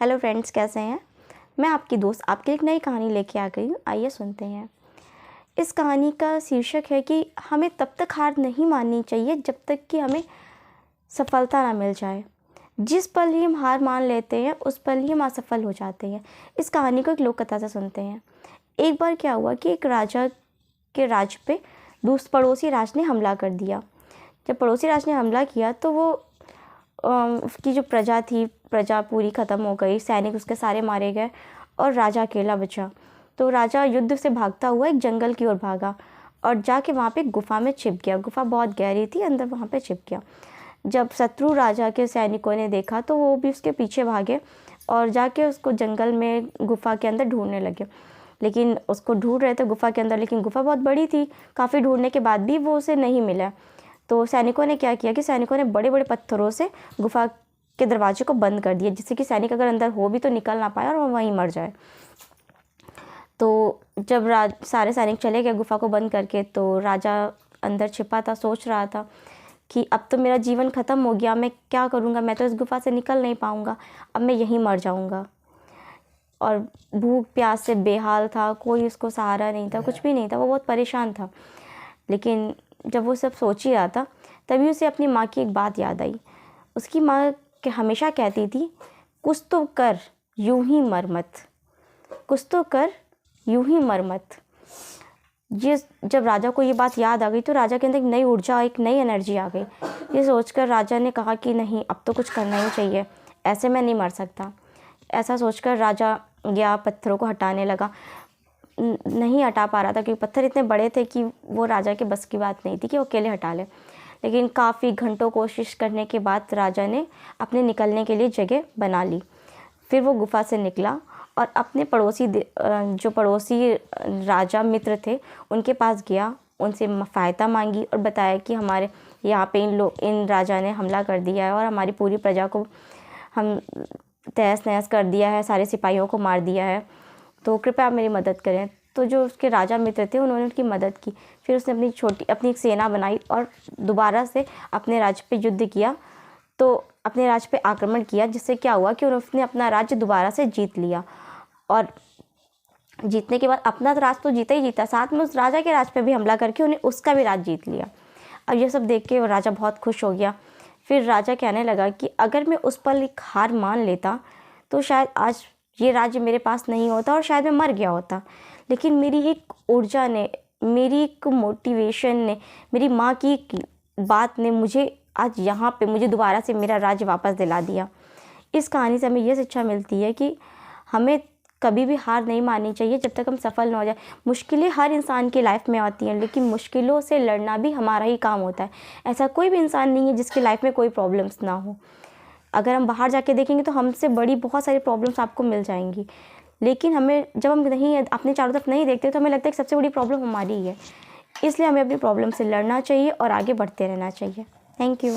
Hello friends, कैसे हैं। मैं आपकी दोस्त आपके एक नई कहानी लेके आ गई हूँ। आइए सुनते हैं। इस कहानी का शीर्षक है कि हमें तब तक हार नहीं माननी चाहिए जब तक कि हमें सफलता ना मिल जाए। जिस पल ही हम हार मान लेते हैं उस पल ही हम असफल हो जाते हैं। इस कहानी को एक लोक कथा से सुनते हैं। एक बार क्या हुआ कि एक राजा के राज्य पे पड़ोसी राज ने हमला कर दिया। जब पड़ोसी राज ने हमला किया तो वो उसकी जो प्रजा पूरी ख़त्म हो गई। सैनिक उसके सारे मारे गए और राजा अकेला बचा। तो राजा युद्ध से भागता हुआ एक जंगल की ओर भागा और जाके वहाँ पे गुफा में छिप गया। गुफा बहुत गहरी थी, अंदर वहाँ पे छिप गया। जब शत्रु राजा के सैनिकों ने देखा तो वो भी उसके पीछे भागे और जाके उसको जंगल में गुफा के अंदर ढूंढने लगे। लेकिन उसको ढूंढ रहे थे गुफा के अंदर, लेकिन गुफा बहुत बड़ी थी। काफ़ी ढूंढने के बाद भी वो उसे नहीं मिला। तो सैनिकों ने क्या किया कि सैनिकों ने बड़े बड़े पत्थरों से गुफा के दरवाजे को बंद कर दिया, जिससे कि सैनिक अगर अंदर हो भी तो निकल ना पाए और वो वहीं मर जाए। तो जब सारे सैनिक चले गए गुफा को बंद करके, तो राजा अंदर छिपा था, सोच रहा था कि अब तो मेरा जीवन ख़त्म हो गया, मैं क्या करूँगा, मैं तो इस गुफा से निकल नहीं पाऊँगा, अब मैं यहीं मर जाऊँगा। और भूख प्यास से बेहाल था, कोई उसको सहारा नहीं था, कुछ भी नहीं था, वो बहुत परेशान था। लेकिन जब वो सब सोच ही रहा था तभी उसे अपनी माँ की एक बात याद आई। उसकी माँ हमेशा कहती थी, कुछ तो कर यूं ही मर मत, कुछ तो कर यूं ही मर मत। जब राजा को ये बात याद आ गई तो राजा के अंदर एक नई ऊर्जा, एक नई एनर्जी आ गई। ये सोचकर राजा ने कहा कि नहीं, अब तो कुछ करना ही चाहिए, ऐसे मैं नहीं मर सकता। ऐसा सोचकर राजा गया, पत्थरों को हटाने लगा। नहीं हटा पा रहा था क्योंकि पत्थर इतने बड़े थे कि वो राजा के बस की बात नहीं थी कि वो अकेले हटा ले। लेकिन काफ़ी घंटों कोशिश करने के बाद राजा ने अपने निकलने के लिए जगह बना ली। फिर वो गुफा से निकला और अपने पड़ोसी राजा मित्र थे उनके पास गया, उनसे सहायता मांगी और बताया कि हमारे यहाँ पे इन राजा ने हमला कर दिया है और हमारी पूरी प्रजा को हम तहस नहस कर दिया है, सारे सिपाहियों को मार दिया है, तो कृपया आप मेरी मदद करें। तो जो उसके राजा मित्र थे उन्होंने उनकी मदद की। फिर उसने अपनी एक सेना बनाई और दोबारा से अपने राज्य पे युद्ध किया, तो अपने राज्य पे आक्रमण किया, जिससे क्या हुआ कि उसने अपना राज्य दोबारा से जीत लिया। और जीतने के बाद अपना राज्य तो जीता ही जीता, साथ में उस राजा के राज्य पे भी हमला करके उन्हें उसका भी राज्य जीत लिया। अब ये सब देख के राजा बहुत खुश हो गया। फिर राजा कहने लगा कि अगर मैं उस पल एक हार मान लेता तो शायद आज ये राज्य मेरे पास नहीं होता और शायद मैं मर गया होता। लेकिन मेरी एक ऊर्जा ने, मेरी एक मोटिवेशन ने, मेरी माँ की बात ने मुझे आज यहाँ पे मुझे दोबारा से मेरा राज्य वापस दिला दिया। इस कहानी से हमें ये शिक्षा मिलती है कि हमें कभी भी हार नहीं माननी चाहिए जब तक हम सफल ना हो जाए। मुश्किलें हर इंसान की लाइफ में आती हैं, लेकिन मुश्किलों से लड़ना भी हमारा ही काम होता है। ऐसा कोई भी इंसान नहीं है जिसकी लाइफ में कोई प्रॉब्लम्स ना हो। अगर हम बाहर जाके देखेंगे तो हमसे बड़ी बहुत सारी प्रॉब्लम्स आपको मिल जाएंगी, लेकिन हमें जब हम नहीं अपने चारों तरफ नहीं देखते तो हमें लगता है कि सबसे बड़ी प्रॉब्लम हमारी ही है। इसलिए हमें अपनी प्रॉब्लम से लड़ना चाहिए और आगे बढ़ते रहना चाहिए। Thank you.